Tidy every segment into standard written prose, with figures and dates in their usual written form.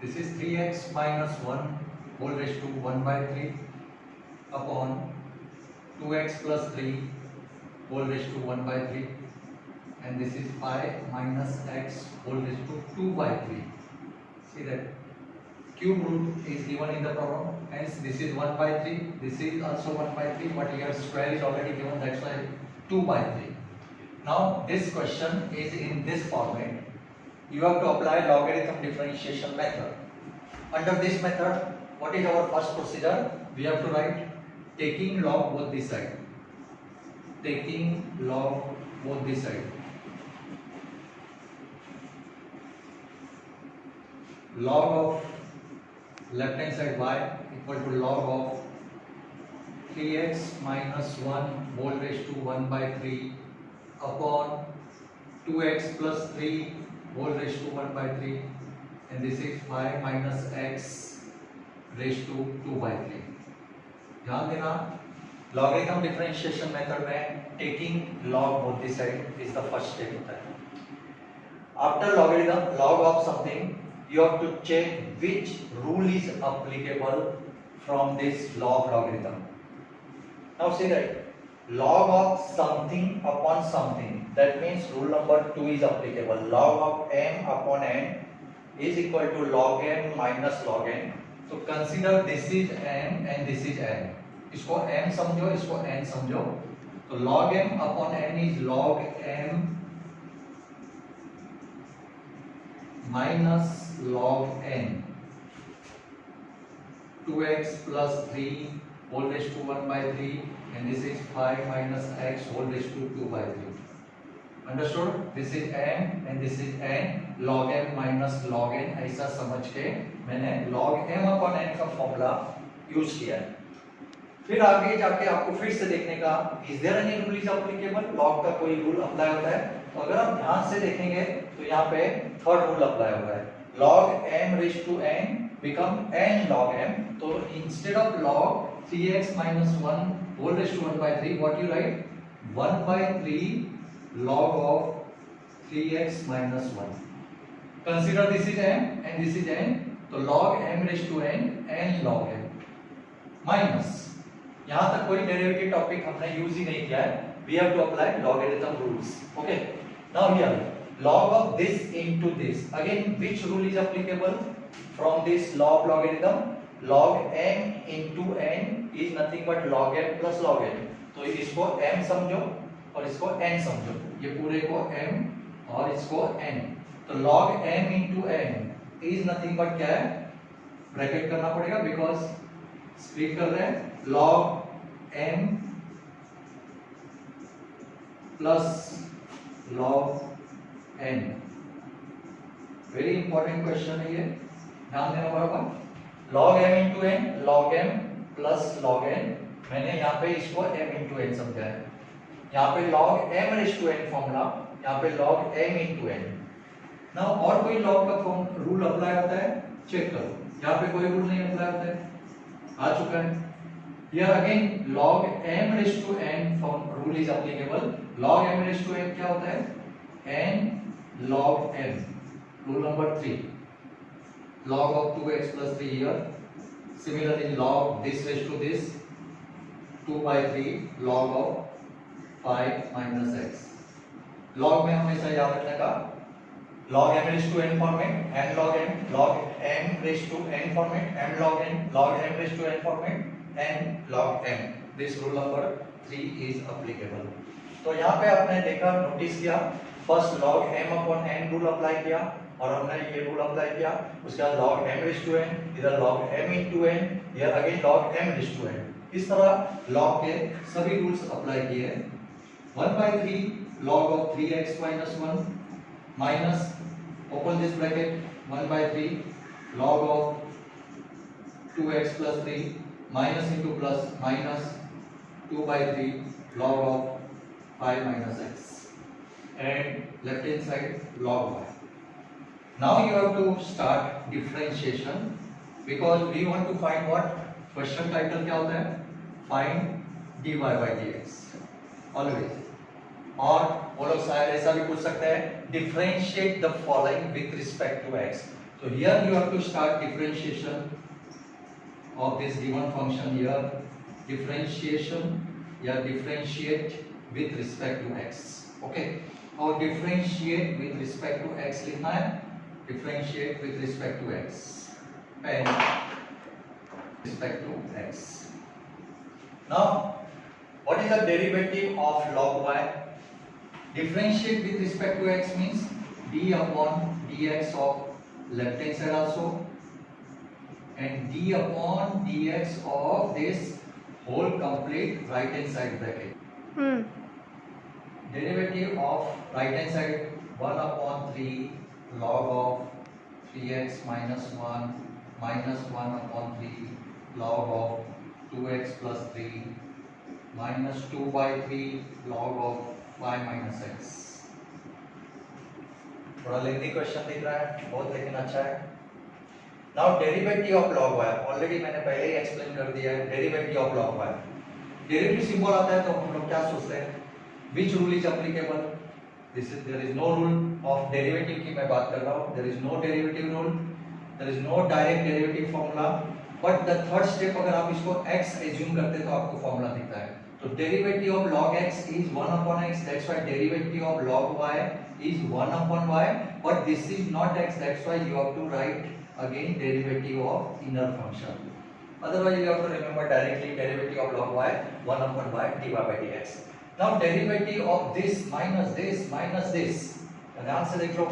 This is 3x minus 1 whole raised to 1 by 3 upon 2x plus 3 whole raised to 1 by 3, and this is 5 minus x whole raised to 2 by 3. See that cube root is given in the problem, hence this is 1 by 3, this is also 1 by 3, but here square is already given, that's why 2 by 3. Now this question is in this format. You have to apply logarithm differentiation method. Under this method, what is our first procedure? We have to write taking log both this side. Taking log both this side. Log of left hand side y equal to log of 3x minus 1 whole raised to 1 by 3 upon 2x plus 3 whole raised to 1 by 3, and this is 5 minus x raised to 2 by 3. ध्यान देना, logarithm differentiation method में taking log both this side is the first step होता है. After logarithm log of something, you have to check which rule is applicable from this law of logarithm. Now see that log of something upon something, that means rule number 2 is applicable. Log of m upon n is equal to log m minus log n. So consider this is m and this is n. इसको m समझो, इसको n समझो. तो log m upon n is log m minus log n. 2x plus 3 whole raised to 1 by 3, and this is 5 minus x whole raised to 2 by 3. Understood? This is m and this is n. log m minus log n, ऐसा समझ के मैंने log m upon n का formula use किया है. फिर आगे जाके आपको फिर से देखने का, is there any rule is applicable, log का कोई रूल अप्लाई होता है. तो अगर आप ध्यान से देखेंगे तो यहाँ पे थर्ड रूल अप्लाई होता है. log m raised to n become n log m. तो instead of log 3x minus 1 whole raised to 1 by 3, what you write? 1 by 3 log of 3x minus 1. Consider this is m and this is n. तो log m raised to n log m minus, यहाँ तक कोई derivative topic हमने use ही नहीं किया है. We have to apply logarithm rules. Okay. Now here log of this into this. Again, which rule is applicable from this law of logarithm? Log m into n is nothing but log m plus log n. तो इसको m समझो और इसको n समझो. ये पूरे को m और इसको n. तो log m into n is nothing but क्या है? ब्रैकेट करना पड़ेगा बिकॉज स्प्लिट कर रहे हैं. log m plus log n. Very important question है ये, ध्यान देना बराबर. log m into n, log m plus log n. मैंने यहाँ पे इसको m into n समझा है. यहाँ पे log m raised to n formula, यहाँ पे log m into n. Now और कोई log का रूल अप्लाई होता है? चेक करो, यहाँ पे कोई रूल नहीं अप्लाई होता है. आ चुका है. Here again log m raised to n from rule is applicable. log m raised to n क्या होता है? n log m. Rule number 3. log of 2x plus 3 here. Similarly log this raised to this 2 by 3 log of 5 minus x. log में हमेशा याद रखने का log m raised to n format, n log m, log m raised to n format, m log n, log m raised to n format, n log m. This rule number 3 is applicable. तो यहाँ पे आपने देखा, notice किया, first log m upon n rule apply किया और हमने ये रूल अप्लाई किया. उसके बाद log m raised to n, इधर log m into n, here again log m raised to n. इस तरह log के सभी रूल्स अप्लाई किए. 1 by 3 log of 3x minus 1 minus, open this bracket, 1 by 3 log of 2x plus 3 minus into plus minus 2 by 3 log of 5 minus x, and left hand side log y. Now you have to start differentiation because we want to find what? Question title क्या होता है? Find dy by dx always. और वो लोग शायद ऐसा भी पूछ सकते हैं, differentiate the following with respect to x. So here you have to start differentiation of this given function here. Differentiation, या differentiate with respect to x. Okay, और differentiate with respect to x लिखना है, differentiate with respect to x and respect to x. Now what is the derivative of log y? Differentiate with respect to x means d upon dx of left hand side also and d upon dx of this whole complete right hand side bracket. Derivative of right hand side 1 upon 3 log of 3x minus 1 minus 1 upon 3 log of 2x plus 3 minus 2 by 3 log of 5 minus x. थोड़ा lengthy question दिख रहा है बहुत, लेकिन अच्छा है. Now derivative of log y, already मैंने पहले ही एक्सप्लेन कर दिया है. Derivative of log y, derivative symbol आता है तो हम लोग क्या सोचते हैं, which rule is applicable? There is no rule of derivative की मैं बात कर रहा हूँ. There is no derivative rule, there is no direct derivative formula. But the third step अगर आप इसको x assume करते हैं तो आपको फॉर्मूला दिखता है. तो derivative of log x is 1 upon x. That's why derivative of log y is 1 upon y. But this is not x. That's why you have to write again derivative of inner function. Otherwise you have to remember directly derivative of log y 1 upon y dy by dx. Now derivative of this minus this minus this. ध्यान से देख लो.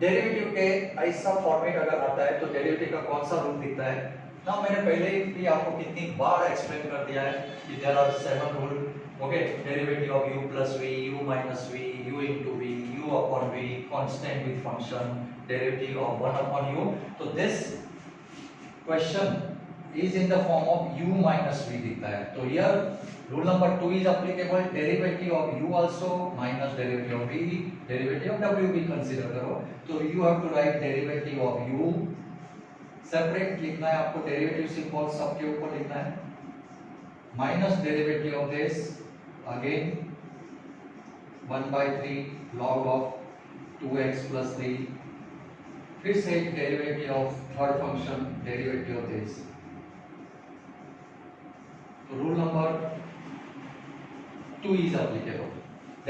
Derivative के ऐसा format अगर आता है तो derivative का कौन सा रूप दिखता है. ना मैंने पहले भी आपको कितनी बार एक्सप्लेन कर दिया है कि there are 7 rule. Okay, derivative of u plus v, u minus v, u into v, u upon v, constant with function, derivative of 1 upon u. तो this question is in the form of u minus v दिखता है. तो here rule number 2 is applicable. Derivative of u also minus derivative of v, derivative of w भी consider करो. तो you have to write derivative of u separate लिखना है आपको. Derivative symbol सबके ऊपर लिखना है. Minus derivative of this again 1 by 3 log of 2x plus 3. फिर से derivative of third function derivative of this. तो rule number 2 is applicable.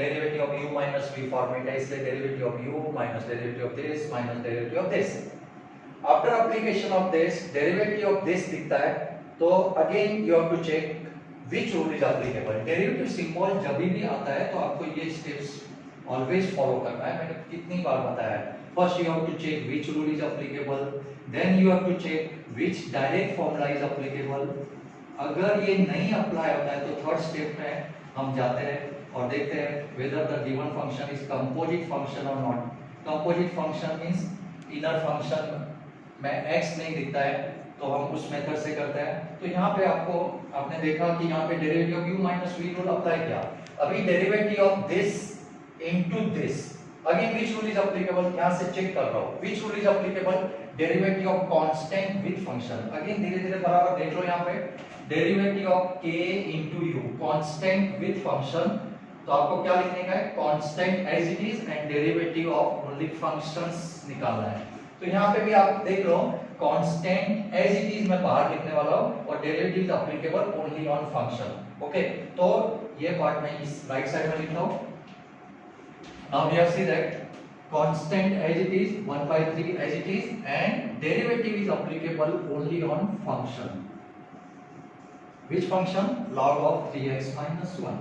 Derivative of u minus v format है, इसलिए derivative of u minus derivative of this minus derivative of this. After application of this, derivative of this दिखता है तो again you have to check which rule is applicable. Derivative symbol जब भी आता है तो आपको ये steps always follow करना है. मैंने कितनी बार बताया है. First you have to check which rule is applicable, then you have to check which direct formula is applicable. अगर ये नहीं अप्लाई होता है तो थर्ड स्टेप में हम जाते हैं और देखते हैं whether the given function is composite function or not. Composite function means inner function में x नहीं दिखता है तो हम उस मेथड से करते हैं. तो यहाँ पे आपने देखा कि यहाँ पे derivative of u minus v rule apply किया. अभी derivative of this into this again which rule is applicable, यहाँ से चेक कर रहा हूँ which rule is applicable. Derivative of constant with function again धीरे धीरे बराबर देख लो. यहाँ पे derivative of k into u constant with function. तो आपको क्या लिखने का है, constant as it is and derivative of only functions निकालना है. तो यहाँ पे भी आप देख लो कांस्टेंट एज इट इज मैं बाहर लिखने वाला हूँ और derivative is applicable only on function. Okay, तो ये पार्ट मैं इस राइट साइड में लिखता हूँ. Now we have see that constant as it is 1 by 3 as it is and derivative is applicable only on function. Which function, log of 3x minus 1.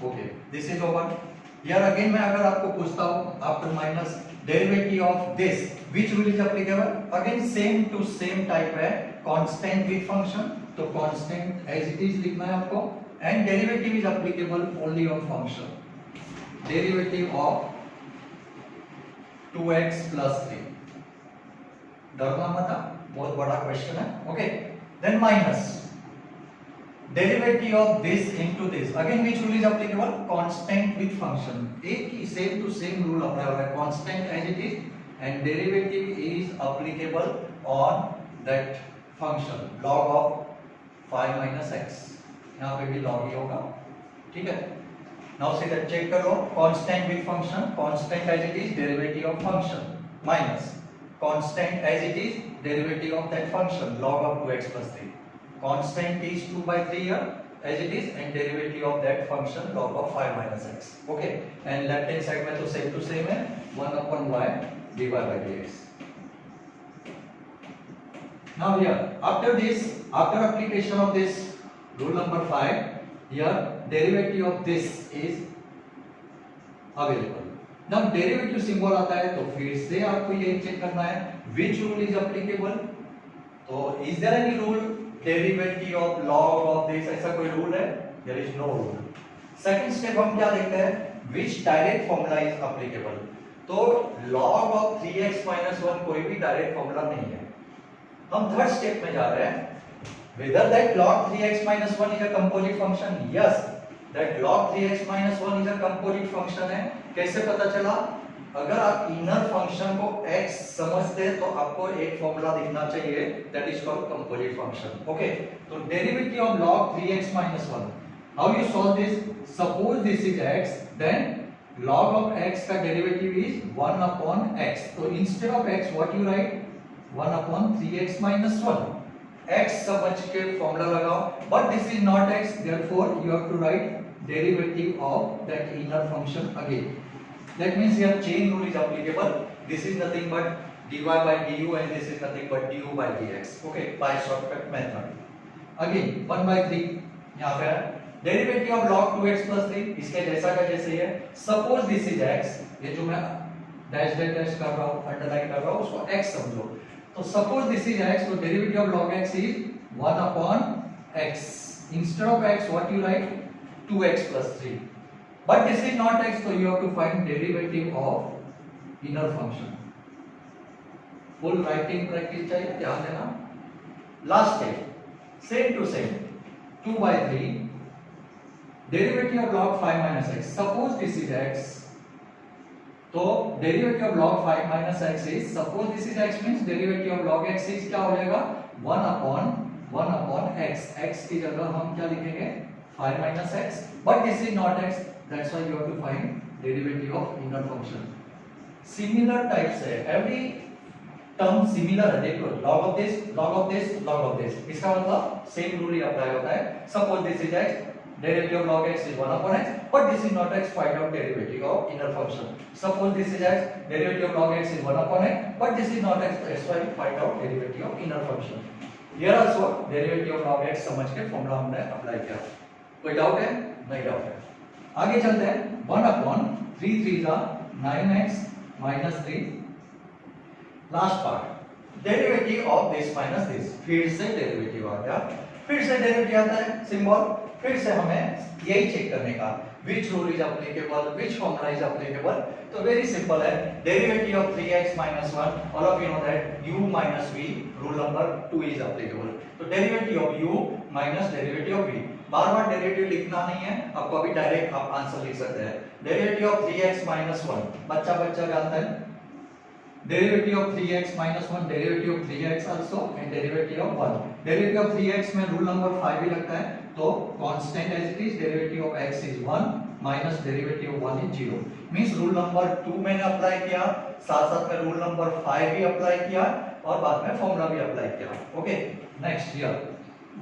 Okay, this is over. Here again मैं अगर आपको पूछता हूँ after minus derivative of this which rule is applicable, again same to same type है, constant with function. तो constant as it is लिखना है आपको and derivative is applicable only on function. Derivative of 2x plus 3. डरना मत, बहुत बड़ा question है. Okay, then minus derivative of this into this, again which rule is applicable, constant with function. एक ही same to same rule apply हो रहा है, constant as it is and derivative is applicable on that function log of 5 minus x. यहाँ पे भी log ही होगा. ठीक है. Now see that, check करो constant with function, constant as it is, derivative of function minus constant as it is, derivative of that function log of 2x plus 3. Constant is 2 by 3 here as it is, and derivative of that function log of 5 minus x. Okay, and left hand side में तो same to same है, 1 upon y dy by dx. Now here, after this, after application of this rule number 5, here derivative of this is available. Now derivative symbol आता है तो फिर से आपको ये चेक करना है which rule is applicable. तो is there any rule derivative of log of this, ऐसा कोई rule है? There is no rule. Second step हम क्या देखते हैं? Which direct formula is applicable. तो log of 3x minus 1 कोई भी direct formula नहीं है. हम थर्ड स्टेप में जा रहे हैं. Whether that log 3x minus 1 is a composite function? Yes, that log 3x minus 1 is a composite function है. कैसे पता चला? अगर आप इनर फंक्शन को x समझते हैं तो आपको एक फॉर्मूला दिखना चाहिए, that is called composite function. Okay, तो derivative of log 3x minus 1. How you solve this? Suppose this is x, then log of x का derivative is 1 upon x. तो instead of x, what you write? 1 upon 3x minus 1. x समझ के formula लगाओ, but this is not x, therefore you have to write derivative of that inner function again. That means here chain rule is applicable. This is nothing but dy by du and this is nothing but du by dx. Okay, by shortcut method. Again 1 by 3 यहाँ पे derivative of log 2x plus 3 इसके जैसा का जैसे ही है. Suppose this is x, ये जो मैं dash dash dash कर रहा हूँ, underline कर रहा हूँ, उसको x समझो. तो suppose this is x, so derivative of log x is 1 upon x. Instead of x, what you write? 2x plus 3. But this is not x, so you have to find derivative of inner function. Full writing practice चाहिए, ध्यान देना. Last step, same to same. 2 by 3. Derivative of log 5 minus x. Suppose this is x. तो derivative of log 5 minus x is, suppose this is x means derivative of log x is क्या हो जाएगा? 1 upon x. x की जगह हम क्या लिखेंगे? 5 minus x. But this is not x, that's why you have to find derivative of inner function. Similar types है, every term similar है. देखो log of this, log of this, log of this. इसका मतलब same rule ही apply होता है. Suppose this is x, derivative of log x is 1 upon x, but this is not x, find out derivative of inner function. Suppose this is x, derivative of log x is 1 upon x, but this is not x, that's why find out derivative of inner function. Here also derivative of log x समझ के formula हमने apply किया. कोई doubt है? नहीं doubt है. आगे चलते हैं. 1 upon 3 3 9x minus 3. Last part derivative of this minus this. फिर से डेरिवेटिव आ गया, फिर से डेरिवेटिव आता है सिंबल. फिर से हमें यही चेक करने का which rule is applicable, which formula is applicable. तो very simple है. Derivative of 3x minus 1, all of you know that u minus v, rule number 2 is applicable. तो derivative of u minus derivative of v. Bar bar derivative लिखना नहीं है आपको, अभी direct आप answer लिख सकते हैं. डेरिवेटिव ऑफ 3x minus 1 बच्चा जानता है. Derivative of 3x minus 1, derivative of 3x also and derivative of 1. Derivative of 3x में rule number 5 भी लगता है. तो constant as it is, derivative of x is 1 minus derivative of 1 is 0. Means rule number 2 मैंने apply किया, साथ साथ में rule number 5 भी अप्लाई किया और बाद में फॉर्मूला भी अप्लाई किया. Okay, next here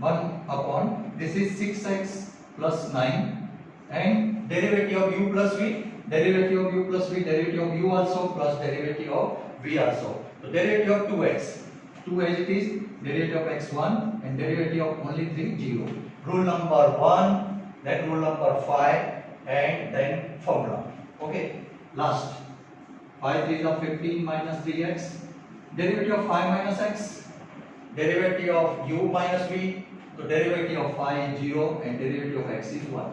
1 upon this is 6x plus 9 and derivative of u plus v, derivative of u plus v, derivative of u also plus derivative of v also. So derivative of 2x, 2 as it is, derivative of x1 and derivative of only 3 0. Rule number 1, then rule number 5 and then formula. Okay, last 5 3 of 15 minus 3x, derivative of 5 minus x, derivative of u minus v, so derivative of 5 is 0 and derivative of x is 1.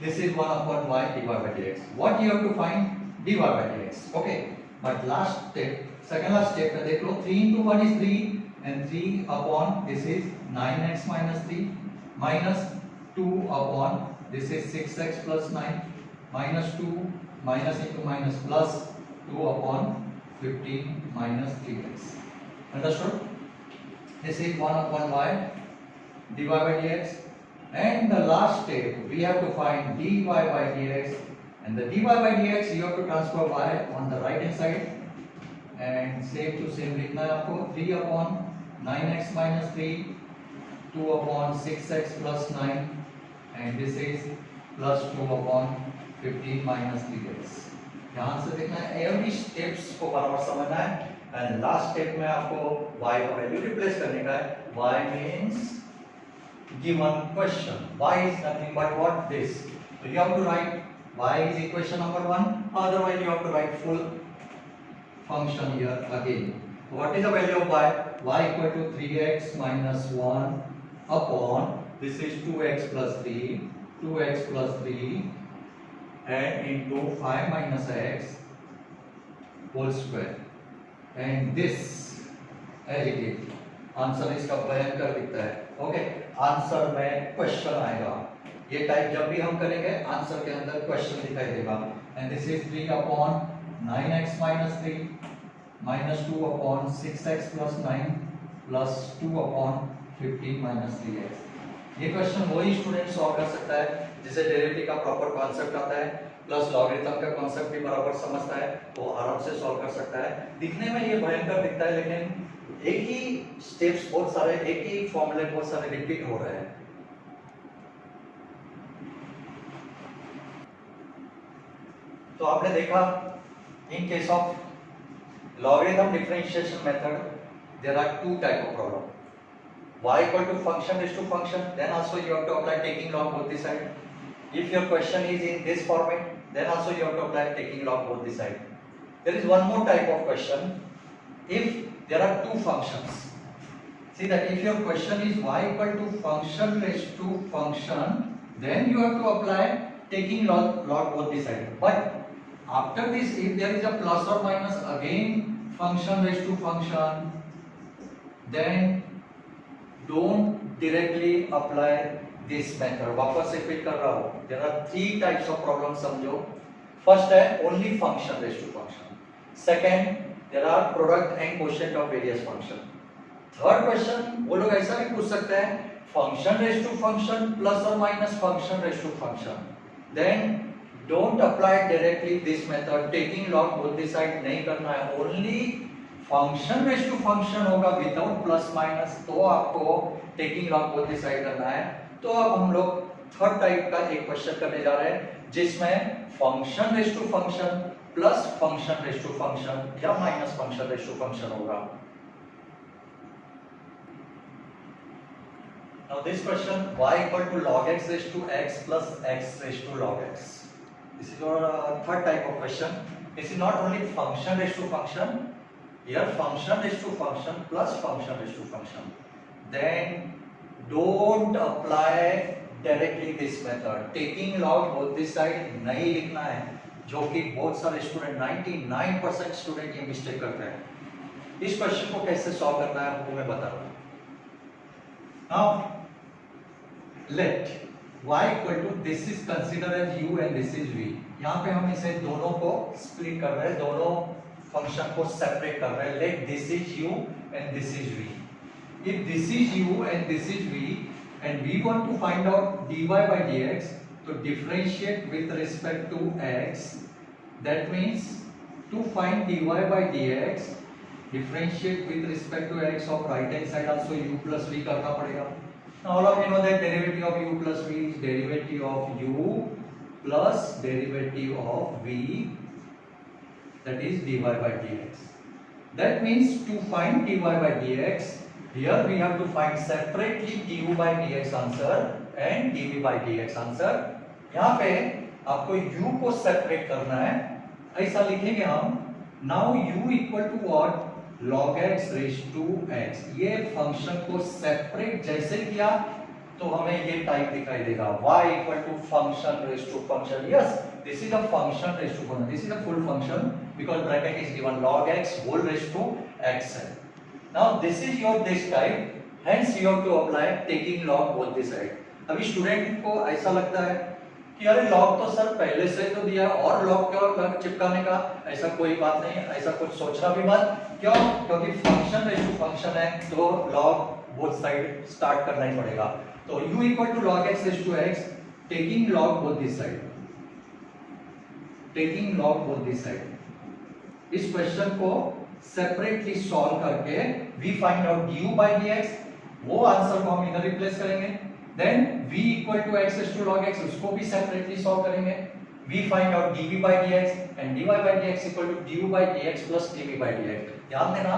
This is 1 upon y dy by dx. What you have to find? dy by dx. Okay, but last step, second last step में देख लो, 3 into 1 is 3 and 3 upon this is 9x minus 3 minus 2 upon this is 6x plus 9 minus 2 minus into minus plus 2 upon 15 minus 3x. Understood? This is 1 upon y dy by dx. And the last step we have to find dy by dx, and the dy by dx you have to transfer y on the right hand side and same to same लिखना है आपको 3/9x - 3 2/6x + 9 and this is +2/15 - 3x। ध्यान से देखना है, every steps को बराबर समझना है एंड लास्ट स्टेप में आपको y का वैल्यू रिप्लेस करने का है। y means given question, y is nothing but what this, so you have to write y is equation number 1, otherwise you have to write full function here again. What is the value of y? Y equal to 3x minus 1 upon this is 2x plus 3 2x plus 3 and into 5 minus x whole square and this as it is. Answer इसका भयंकर दिखता है। Okay, answer में question आएगा। ये type जब भी हम करेंगे आंसर के अंदर क्वेश्चन दिखाई देगा and this is 3/9x - 3 minus 2/6x plus 9 plus 2/15 - 3x। ये क्वेश्चन वही स्टूडेंट सॉल्व कर सकता है जिसे डेरिवेटिव का प्रॉपर कॉन्सेप्ट आता है प्लस लॉगरिथम का कॉन्सेप्ट भी बराबर समझता है, वो आराम से सॉल्व कर सकता है। दिखने में ये भयंकर दिखता है लेकिन एक ही स्टेप्स बहुत सारे, एक ही फॉर्मूले बहुत सारे रिपीट हो रहे हैं। तो आपने देखा in case of logarithm differentiation method there are two type of problem. Y equal to function raised to function, then also you have to apply taking log both the side. If your question is in this format, then also you have to apply taking log both the side. There is one more type of question. If there are two functions, see that if your question is y equal to function raised to function, then you have to apply taking log both the side. But after this, if there is a plus or minus again function raised to function, then don't directly apply this method. वापस repeat कर रहा हूँ, there are three types of problems समझो। First है only function raised to function. Second, there are product and quotient of various function. Third question वो लोग ऐसा भी पूछ सकते हैं function raised to function plus or minus function raised to function. Then don't apply directly this method, taking log both the side नहीं करना है, only function raised to function होगा without plus minus, तो आपको taking log both the side करना है। तो अब हम लोग थर्ड टाइप का एक क्वेश्चन करने जा रहे हैं जिसमें function raised to function plus function raised to function या minus function raised to function होगा। Now this question, y equal to log x raised to x plus x raised to log x. This is your third type of question. This is not only function raised to function, here function raised to function plus function raised to function. Then don't apply directly this method. Taking log both this side नहीं लिखना है, जो कि बहुत सारे student 99% student ये mistake करते हैं। इस क्वेश्चन को कैसे सॉल्व करना है वो मैं बता रहा हूँ। Now let y equal to this is considered as u and this is v. यहाँ पे हम इसे दोनों को स्प्लिट कर रहे हैं, दोनों फंक्शन को सेपरेट कर रहे हैं। Let this is u and this is v. If this is u and this is v and we want to find out dy by dx, to differentiate with respect to x, that means to find dy by dx, differentiate with respect to x of right hand side also u plus v करना पड़ेगा। Now all of you know that derivative of u plus v is derivative of u plus derivative of v, that is dy by dx. That means to find dy by dx, here we have to find separately du by dx answer and dv by dx answer. यहाँ पे आपको u को separate करना है, ऐसा लिखेंगे हम। Now u equal to what? log x raised to x। ये फंक्शन को सेपरेट जैसे किया तो हमें ये टाइप दिखाई देगा y equal to function raised to function। Yes, this is a function raised to function, this is a full function because bracket is given log x whole raised to x है। Now this is your this type, hence you have to apply taking log both the side। अभी student को ऐसा लगता है कि अरे log तो sir पहले से तो दिया और लॉग क्यों चिपकाने का, ऐसा कोई बात नहीं, ऐसा कुछ सोचना भी मत। क्यों? क्योंकि फंक्शन रेज़ टू फंक्शन है तो लॉग बोथ साइड स्टार्ट करना ही पड़ेगा। तो u equal to log x raise to x, taking log both this side, taking log both this side. इस क्वेश्चन को सेपरेटली सॉल्व करके we find out du by dx, वो answer को हम इधर रिप्लेस करेंगे। Then v equal to x to log x, उसको भी सेपरेटली सॉल्व करेंगे। we find out dv by dx and dy by dx equal to du by dx plus dv by dx। ध्यान देना,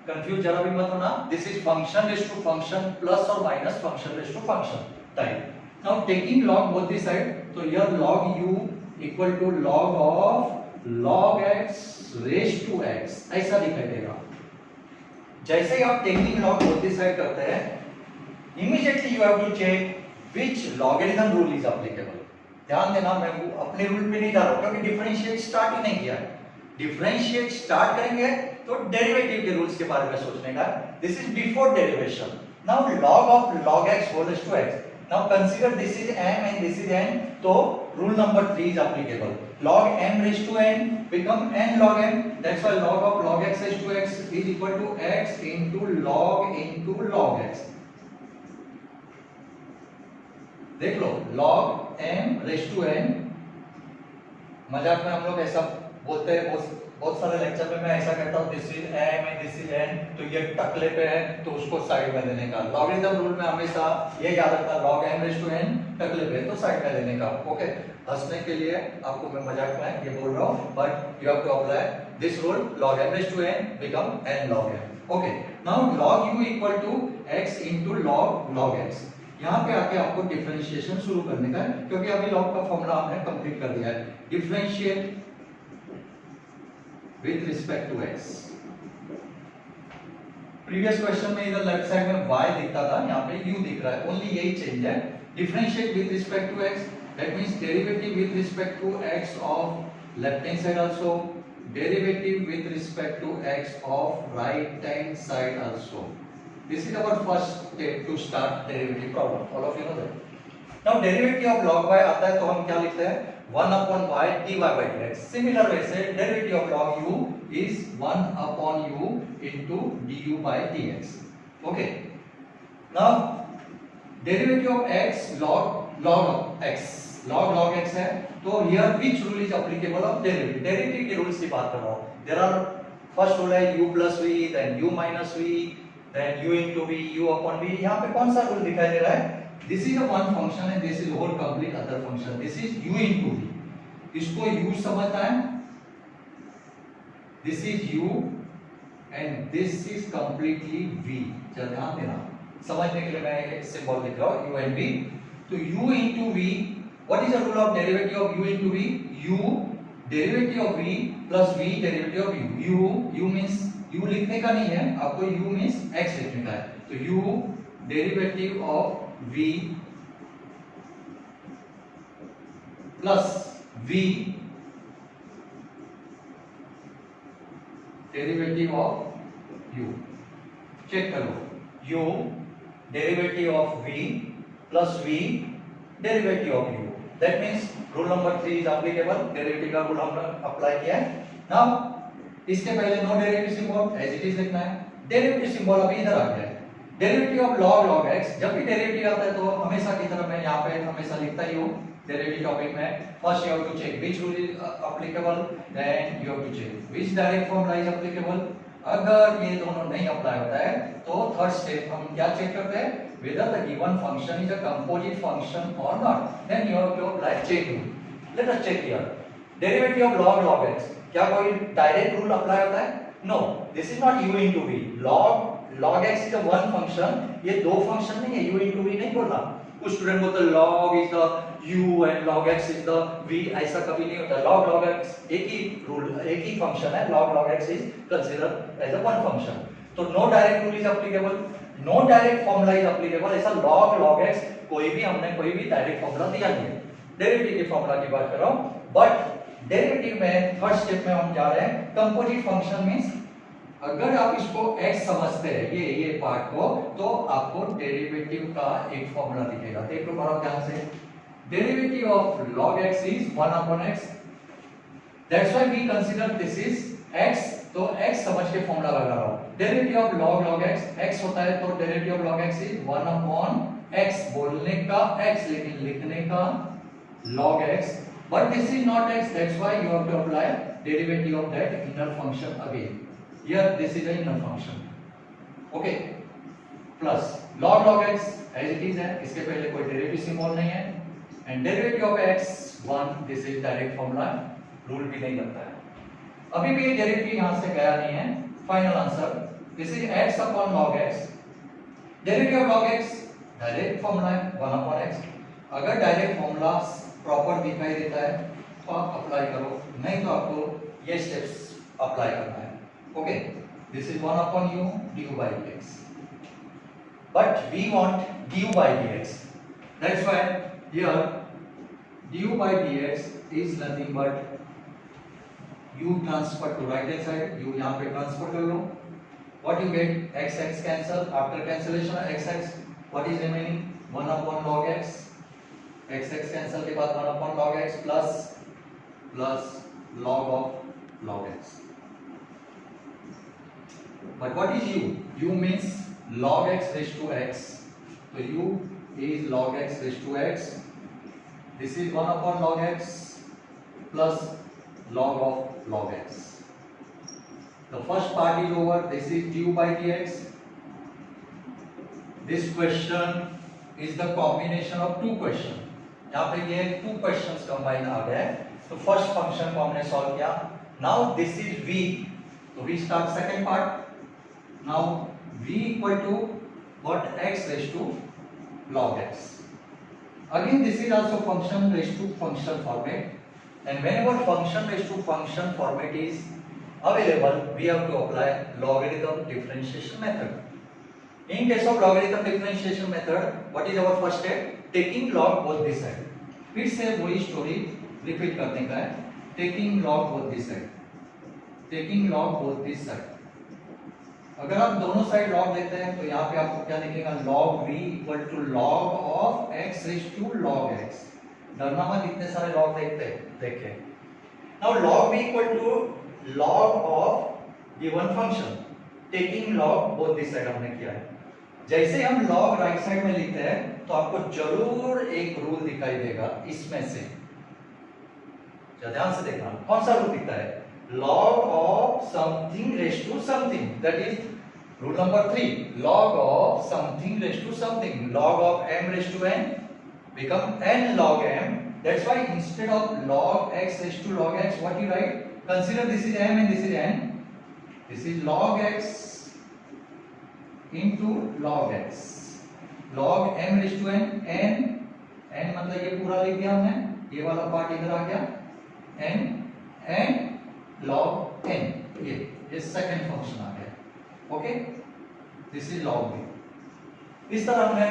confuse जरा भी मत होना। This is function raise to function plus और minus function raise to function type. Now taking log both the side, तो here log u equal to log of log x raise to x, ऐसा दिखाई देगा। जैसे ही आप taking log both the side करते हैं, immediately you have to check which logarithm rule is applicable। ध्यान देना, मैं अपने रूल पे नहीं जा रहा हूं क्योंकि डिफरेंशिएट स्टार्ट ही नहीं किया है। डिफरेंशिएट स्टार्ट करेंगे तो डेरिवेटिव के रूल्स के बारे में सोचने का। This is before derivation. Now log of log x whole raised to x, now consider this is m and this is n, तो rule number 3 is applicable. log m raised to n become n log m, that's why log of log x raised to x is equal to x into log x। देख लो, log m raise to n, मजाक में हम लोग ऐसा बोलते हैं, बहुत सारे लेक्चर में मैं ऐसा कहता हूँ this is m and this is n, तो ये टकले पे है तो उसको साइड में देने का। लॉगरिथम रूल में हमेशा ये याद रखना, log m raise to n टकले पे तो साइड में देने का। ओके, हंसने के लिए आपको मैं मजाक में ये बोल रहा हूँ, but you have to apply this rule. log m raise to n become n log m। Okay, now log u equal to x into log x। यहाँ पे आके आपको डिफरेंशिएशन शुरू करने का है, क्योंकि अभी लॉग का फॉर्मूला हमने कंप्लीट कर दिया है। Differentiate with respect to x। Previous question में इधर लेफ्ट साइड में y दिखता था, यहाँ पे u दिख रहा है, ओनली यही चेंज है। Differentiate with respect to x, that means derivative with respect to x of left hand side also, derivative with respect to x of right hand side also. This is our first step to start derivative problem. All of you know that. Now derivative of log y आता है तो हम क्या लिखते हैं, 1 upon y dy by dx। Similar way से derivative of log u is 1 upon u into du by dx। Okay. Now derivative of x log of x है, तो here which rule is applicable of derivative? Derivative के rules की बात कर रहा हूँ। There are first rule है u plus v, then u minus v, then u into v, u upon v। यहाँ पे कौन सा रूल दिखाई दे रहा है? This is a one function and this is whole complete other function। This is u into v, इसको u समझना है। This is u and this is completely v। चल ध्यान देना, समझने के लिए मैं एक सिंबल लिख रहा हूँ u and v। तो u into v, what is the rule of derivative of u into v? u derivative of v plus v derivative of u। u means u लिखने का नहीं है आपको, u मींस x लिखने का है। तो u derivative of v plus v derivative of u। Check कर लो, u derivative of v plus v derivative of u, that means rule number 3 is applicable. Derivative का रूल हमने अप्लाई किया है। नाउ इसके पहले no derivative symbol as it is लिखना है। डेरिवेटिव सिंबल अभी इधर आ गया है। डेरिवेटिव ऑफ log x, जब भी डेरिवेटिव आता है तो हमेशा की तरह मैं यहाँ पे हमेशा लिखता ही हूँ डेरिवेटिव टॉपिक में। First you have to check which rule is applicable, then you have to check which direct formula is applicable. अगर ये दोनों नहीं अप्लाई होता है तो थर्ड स्टेप हम क्या चेक करते हैं, whether the given function is a composite function or not, then you have to apply chain rule। let us check here, derivative of log x, क्या कोई डायरेक्ट रूल अप्लाई होता है? No, this is not u into v। log x is a one function, ये दो function नहीं है, u into v नहीं बोलना। कुछ स्टूडेंट बोलते हैं log is the u and log x is the v, ऐसा कभी नहीं होता। log x एक ही रूल, एक ही फंक्शन है। log x is considered as a one function. तो no direct rule is applicable, no direct formula is applicable. ऐसा log x कोई भी हमने कोई भी डायरेक्ट फॉर्मूला दिया नहीं है। डेरिवेटिव के फॉर्मूला की बात कर रहा हूं, बट डेरिवेटिव में थर्ड स्टेप में हम जा रहे हैं। कंपोजिट फंक्शन मींस अगर आप इसको x समझते हैं ये पार्ट को, तो आपको डेरिवेटिव का एक फॉर्मूला दिखेगा। देख लो बड़ा ध्यान से, derivative of log x is 1 upon x, that's why we consider this is x। तो x समझ के फॉर्मूला लगा रहा हूं। डेरिवेटिव ऑफ log x होता है, तो derivative of log x is 1 upon x, बोलने का x लेकिन लिखने का log x, but this is not x, that's why you have to apply derivative of that inner function again। here this is a inner function, okay, plus log x as it is है, इसके पहले कोई derivative symbol नहीं है, and derivative of x 1, this is direct formula, rule भी नहीं लगता है। अभी भी ये डेरिवेटिव यहां से गया नहीं है, final answer this is x upon log x, derivative of log x direct formula है 1 अपॉन x, अगर डायरेक्ट फॉर्मूला प्रॉपर दिखाई देता है तो आप अप्लाई करो, नहीं तो आपको ये स्टेप्स अप्लाई करना है, okay, this is 1 upon u du by dx, but we want du by dx, that's why here du by dx is nothing but u transfer to right hand side, u यहाँ पे transfer कर लो, what you get, x x cancel, after cancellation of x x what is remaining, 1 upon log x, x x cancel के बाद 1 upon log x plus log of log x, but what is u, u means log x raised to x, so u is log x raised to x, this is 1 upon log x plus log of log x, the first part is over, this is du by dx, this question is the combination of two questions, यहाँ पे ये two questions combine आ गए, तो first function को हमने solve किया, now this is v, तो we start second part, now v equal to what, x raised to log x, again this is also function raised to function format, and whenever function raised to function format is available we have to apply logarithm differentiation method. In case of logarithm differentiation method, what is our first step, taking log both this side, फिर से वही story repeat करने का है, taking log both this side, taking log both this side, अगर आप दोनों side log लेते हैं तो यहाँ पे आपको क्या दिखेगा, log v equal to log of x raised to log x, डरना मत, इतने सारे log देखे, now log v equal to log of given function, taking log both this side हमने किया है, जैसे हम log राइट साइड में लिखते हैं तो आपको जरूर एक रूल दिखाई देगा इसमें से, ध्यान से देखना कौन सा रूल दिखता है, log of something raised to something, that is rule number 3, log of something raised to something, log of m raised to n become n log m, that's why instead of log x raised to log x what you write, consider this is m and this is n, this is log x into log x, log m raised to n, n मतलब ये पूरा लिख दिया हमने, ये वाला part इधर आ गया, n and log n, ये सेकंड फंक्शन आ गया, okay, this is log v, इस तरह हमने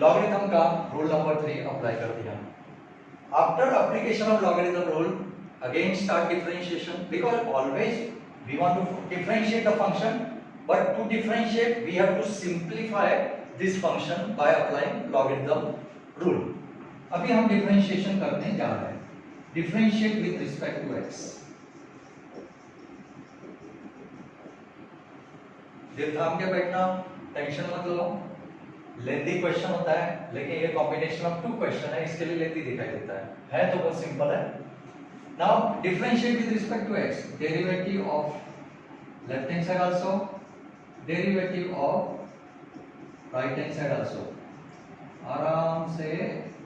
लॉगरिथम का रूल नंबर 3 अप्लाई कर दिया। After application of logarithm rule again start differentiation, because always we want to differentiate the function, but to differentiate we have to simplify this function by applying logarithm rule. अभी हम differentiation करने जा रहे हैं, differentiate with respect to x, दिल थाम के बैठना, टेंशन मत लो, लेंथी क्वेश्चन होता है लेकिन ये कॉम्बिनेशन ऑफ टू क्वेश्चन है, इसके लिए लेंथी दिखाई देता है तो बहुत सिंपल है। Now differentiate with respect to x, derivative of left hand side also, derivative of right hand side also, आराम से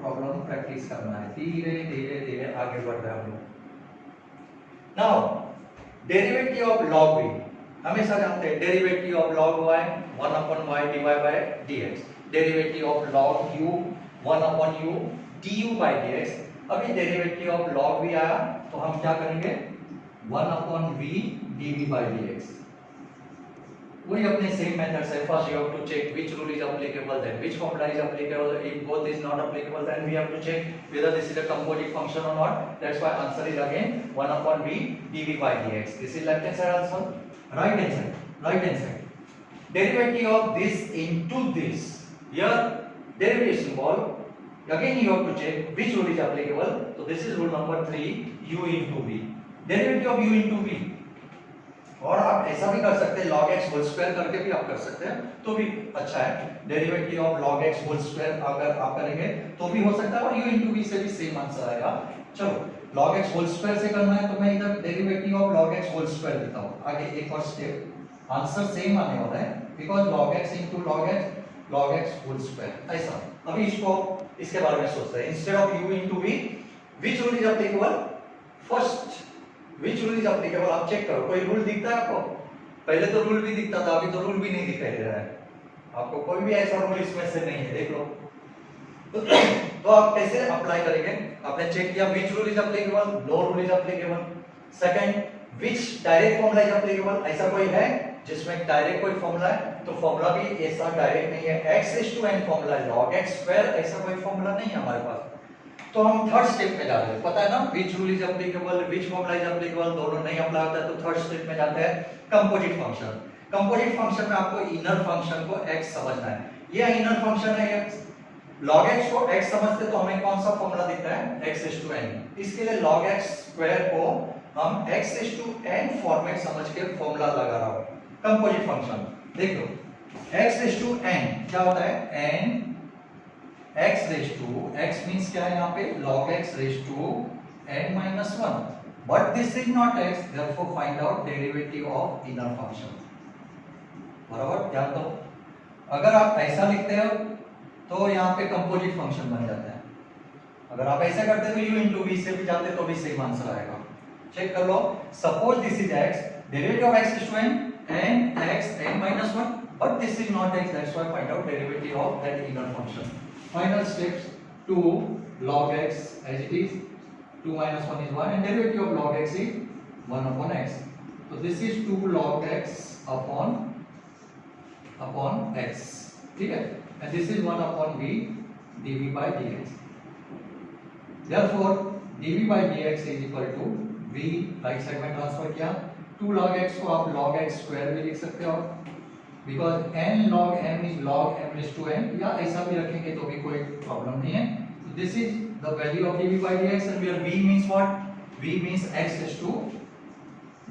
प्रॉब्लम प्रैक्टिस करना है, धीरे धीरे धीरे आगे बढ़ रहे हम लोग। Now derivative of log v, हमेशा जानते हैं derivative of log y 1 upon y dy by dx, derivative of log u 1 upon u du by dx, अभी डेरिवेटिव ऑफ log v आया तो हम क्या करेंगे 1 upon v dv by dx, वही अपने सेम मेथड से first you have to check which rule is applicable, then which formula is applicable, if both is not applicable then we have to check whether this is a composite function or not, that's why answer is again 1 upon v dv by dx, this is left hand side also, right hand side, derivative of this into this, here derivative symbol, again you have to check which rule is applicable, so this is rule number 3, u into v, derivative of u into v, और आप ऐसा भी कर सकते हैं log x whole square करके भी आप कर सकते हैं तो भी अच्छा है, derivative of log x whole square अगर आप करेंगे तो भी हो सकता है, और u into v से भी सेम आंसर आएगा। चलो log x होल स्क्वायर से करना है तो मैं इधर derivative of log x whole square लेता हूँ। आगे एक और स्टेप, आंसर सेम आने वाला है because log x into log x whole square ऐसा। अभी इसके बारे में सोचते हैं। Instead of u into v which rule is applicable? First which rule is applicable आप चेक करो, कोई रूल दिखता है आपको? पहले तो रूल भी दिखता था, अभी तो रूल भी नहीं दिखाई दे रहा है आपको, कोई भी ऐसा रूल इसमें से नहीं है, देख लो। तो आप कैसे अप्लाई करेंगे? आपने चेक किया which rule is applicable, no rule is applicable। Second, which direct formula is applicable, ऐसा कोई है जिसमें डायरेक्ट कोई फॉर्मूला है? तो फॉर्मूला भी ऐसा डायरेक्ट नहीं है, x⁴n फॉर्मूला है, log x स्क्वायर ऐसा कोई फॉर्मूला नहीं है हमारे पास। तो हम थर्ड स्टेप में जा रहे हैं, पता है ना which rule is applicable, which formula is applicable, दोनों नहीं अप्लाई होता है तो थर्ड स्टेप में जाते हैं कंपोजिट फंक्शन। कंपोजिट फंक्शन में आपको इनर फंक्शन को x समझना है। ये इनर फंक्शन है x, log x को x समझते तो हमें कौन सा फॉर्मूला दिखता है? x⁴n। इसके लिए log x स्क्वायर को हम x⁴n फॉर्मेट समझ के फॉर्मूला लगा रहा हूं। कंपोजिट फंक्शन देख लो, x⁴n क्या होता है? n x मींस क्या है यहाँ पे? log x⁴n - 1, but this is not x, therefore find out derivative of inner function। बराबर, ध्यान दो। अगर आप ऐसा लिखते हो तो यहाँ पे कंपोजिट फंक्शन बन जाता है, अगर आप ऐसा करते हो u into v से भी जाते तो भी सेम आंसर आएगा। चेक कर लो, suppose this is x, derivative of x⁴n and x n - 1, but this is not x, that's why find out derivative of that inner function। Final steps, 2 log x as it is, 2 - 1 is 1 and derivative of log x is 1 upon x। So this is 2 log x upon x, ठीक है, and this is 1 upon v dv by dx। Therefore dv by dx is equal to v, right side में transfer किया, 2 log x को आप log x square भी लिख सकते हो because n log m is log m⁴n, या ऐसा भी रखेंगे तो भी कोई प्रॉब्लम नहीं है। So this is the value of dv by dx and where v means what? v means x⁴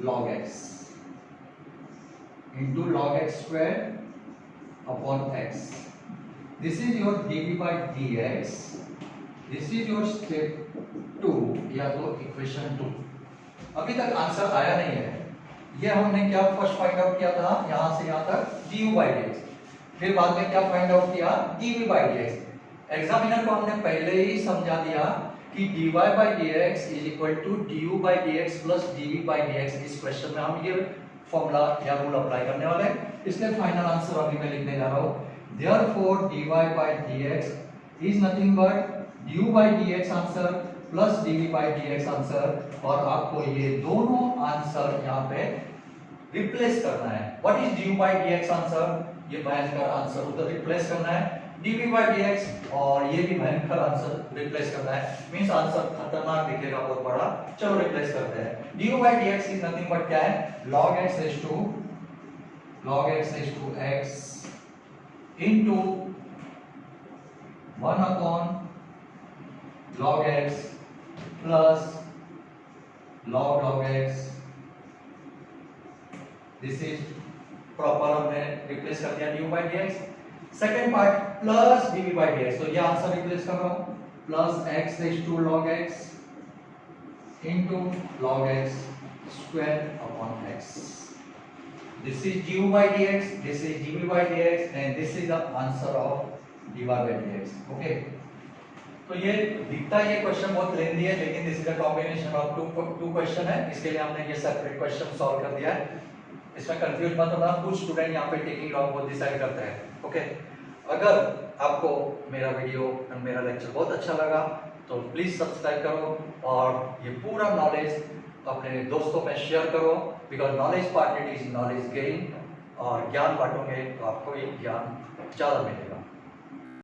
log x into log x square upon x। This is your dv by dx, this is your step 2 या तो equation 2। अभी तक answer आया नहीं है, ये हमने क्या फर्स्ट फाइंड आउट किया था यहां से यहां तक du by dx, फिर बाद में क्या फाइंड आउट किया? dv by dx। एग्जामिनर को हमने पहले ही समझा दिया कि dy by dx is equal to du by dx plus dv by dx। इस क्वेश्चन में हम ये फॉर्मूला या रूल अप्लाई करने वाले हैं, इसलिए फाइनल आंसर अभी मैं लिखने जा रहा हूं। therefore dy by dx is nothing but du by dx answer plus dv by dx answer, और आपको ये दोनों आंसर यहाँ पे रिप्लेस करना है। What is du by dx answer? ये भयंकर आंसर उधर रिप्लेस करना है, dv by dx और ये भी भयंकर आंसर रिप्लेस करना है, मींस आंसर खतरनाक दिखेगा बहुत बड़ा। चलो रिप्लेस करते हैं। du by dx is nothing but क्या है? log x into 1 upon log x plus log x। This is proper, हमने रिप्लेस कर दिया du by dx। Second part plus dv by dx, तो ये आंसर रिप्लेस कर रहा हूं, plus x⁴ log x into log x square upon x। This is du by dx, this is dv by dx and this is the answer of dy by dx। Okay, तो ये दिखता है ये question बहुत lengthy है, लेकिन this is a combination of two question है, इसके लिए हमने ये सेपरेट क्वेश्चन सॉल्व कर दिया है। इसमें कंफ्यूज मत होना, कुछ स्टूडेंट यहाँ पे टेकिंग लॉन्ग वो डिसाइड करते हैं। ओके, अगर आपको मेरा वीडियो और मेरा लेक्चर बहुत अच्छा लगा तो प्लीज सब्सक्राइब करो और ये पूरा नॉलेज अपने दोस्तों में शेयर करो, because knowledge parted is knowledge gain, और ज्ञान बांटोगे तो आपको ये ज्ञान ज़्यादा मिलेगा।